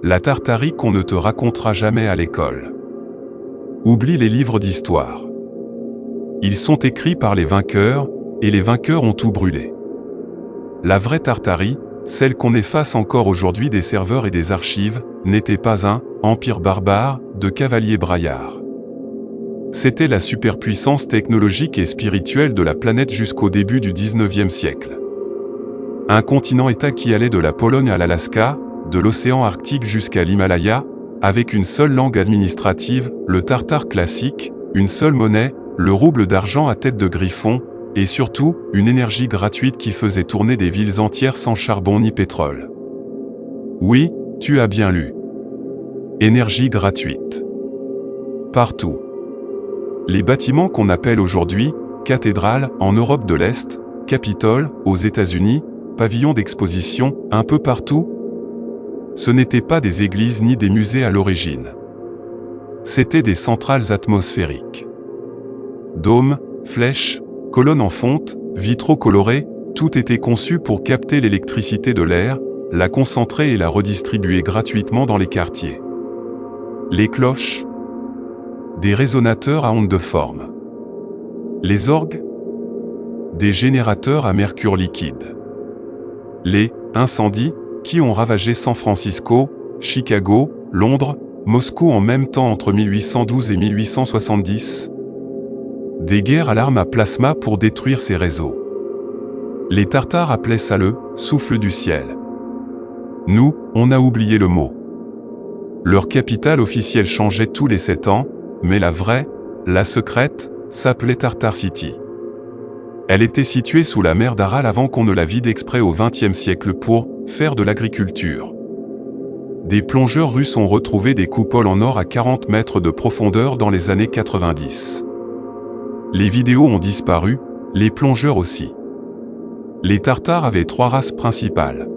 La Tartarie qu'on ne te racontera jamais à l'école. Oublie les livres d'histoire. Ils sont écrits par les vainqueurs, et les vainqueurs ont tout brûlé. La vraie Tartarie, celle qu'on efface encore aujourd'hui des serveurs et des archives, n'était pas un « empire barbare » de cavaliers braillards. C'était la superpuissance technologique et spirituelle de la planète jusqu'au début du XIXe siècle. Un continent-État qui allait de la Pologne à l'Alaska, de l'océan Arctique jusqu'à l'Himalaya, avec une seule langue administrative, le tartare classique, une seule monnaie, le rouble d'argent à tête de griffon, et surtout, une énergie gratuite qui faisait tourner des villes entières sans charbon ni pétrole. Oui, tu as bien lu. Énergie gratuite. Partout. Les bâtiments qu'on appelle aujourd'hui cathédrales en Europe de l'Est, Capitole aux États-Unis, pavillons d'exposition un peu partout. Ce n'étaient pas des églises ni des musées à l'origine. C'étaient des centrales atmosphériques. Dômes, flèches, colonnes en fonte, vitraux colorés, tout était conçu pour capter l'électricité de l'air, la concentrer et la redistribuer gratuitement dans les quartiers. Les cloches, des résonateurs à ondes de forme. Les orgues, des générateurs à mercure liquide. Les incendies qui ont ravagé San Francisco, Chicago, Londres, Moscou en même temps entre 1812 et 1870. Des guerres à l'arme à plasma pour détruire ces réseaux. Les Tartares appelaient ça le « souffle du ciel ». Nous, on a oublié le mot. Leur capitale officielle changeait tous les 7 ans, mais la vraie, la secrète, s'appelait Tartar City. Elle était située sous la mer d'Aral avant qu'on ne la vide exprès au XXe siècle pour faire de l'agriculture. Des plongeurs russes ont retrouvé des coupoles en or à 40 mètres de profondeur dans les années 90. Les vidéos ont disparu, les plongeurs aussi. Les Tartares avaient 3 races principales.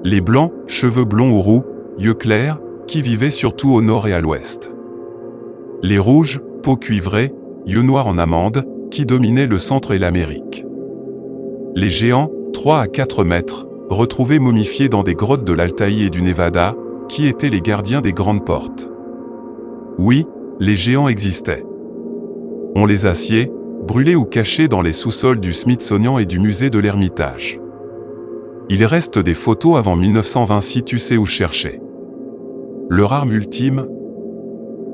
Les blancs, cheveux blonds ou roux, yeux clairs, qui vivaient surtout au nord et à l'ouest. Les rouges, peau cuivrée, yeux noirs en amande, qui dominaient le centre et l'Amérique. Les géants, 3 à 4 mètres, retrouvés momifiés dans des grottes de l'Altaï et du Nevada, qui étaient les gardiens des grandes portes. Oui, les géants existaient. On les assied, brûlés ou cachés dans les sous-sols du Smithsonian et du musée de l'Ermitage. Il reste des photos avant 1920 si tu sais où chercher. Leur arme ultime,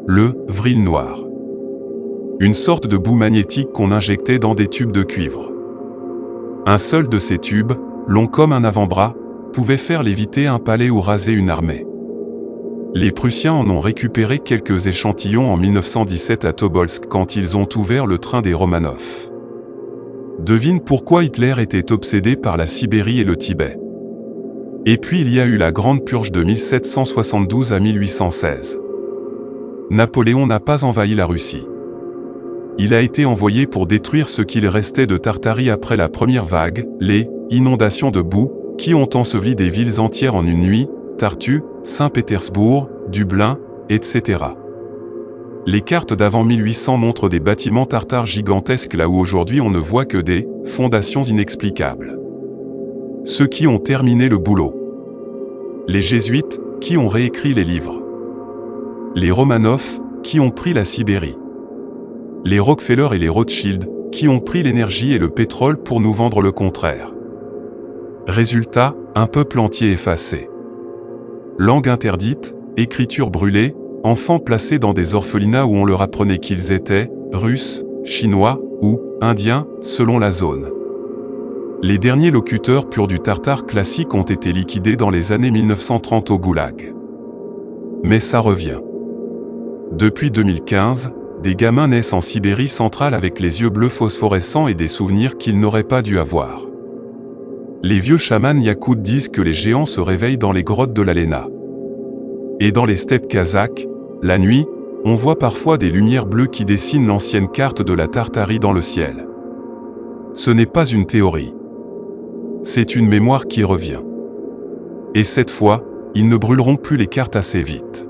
le vril noir. Une sorte de boue magnétique qu'on injectait dans des tubes de cuivre. Un seul de ces tubes, long comme un avant-bras, pouvait faire léviter un palais ou raser une armée. Les Prussiens en ont récupéré quelques échantillons en 1917 à Tobolsk quand ils ont ouvert le train des Romanov. Devine pourquoi Hitler était obsédé par la Sibérie et le Tibet. Et puis il y a eu la Grande Purge de 1772 à 1816. Napoléon n'a pas envahi la Russie. Il a été envoyé pour détruire ce qu'il restait de Tartarie après la première vague, les inondations de boue, qui ont enseveli des villes entières en une nuit, Tartu, Saint-Pétersbourg, Dublin, etc. Les cartes d'avant 1800 montrent des bâtiments tartares gigantesques là où aujourd'hui on ne voit que des fondations inexplicables. Ceux qui ont terminé le boulot. Les Jésuites, qui ont réécrit les livres. Les Romanov, qui ont pris la Sibérie. Les Rockefeller et les Rothschild, qui ont pris l'énergie et le pétrole pour nous vendre le contraire. Résultat, un peuple entier effacé. Langue interdite, écriture brûlée, enfants placés dans des orphelinats où on leur apprenait qu'ils étaient russes, chinois ou indiens, selon la zone. Les derniers locuteurs purs du tartare classique ont été liquidés dans les années 1930 au Goulag. Mais ça revient. Depuis 2015, des gamins naissent en Sibérie centrale avec les yeux bleus phosphorescents et des souvenirs qu'ils n'auraient pas dû avoir. Les vieux chamans yakoutes disent que les géants se réveillent dans les grottes de l'Alena. Et dans les steppes kazakhs, la nuit, on voit parfois des lumières bleues qui dessinent l'ancienne carte de la Tartarie dans le ciel. Ce n'est pas une théorie. C'est une mémoire qui revient. Et cette fois, ils ne brûleront plus les cartes assez vite.